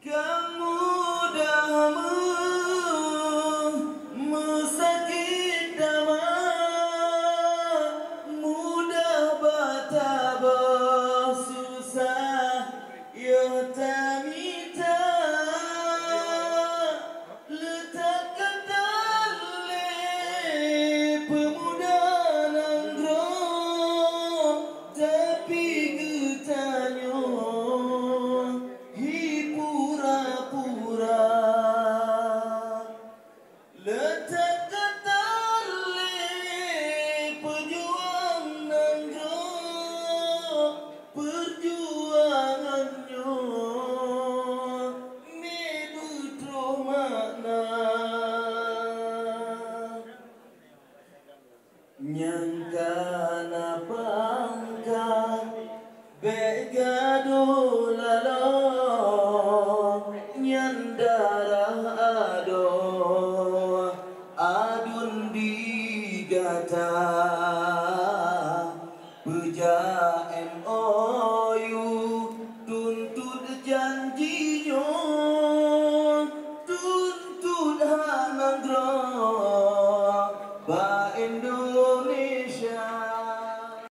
Kamu dah mesakit dama, mudah bata bersusah, ya tamita letakkan tali pemuda nanggro, tapi getanyo letakkan tali pejuang nanggro, perjuangannya medutro makna nyangka napangkan begado lalo nyandarah ado adun digata.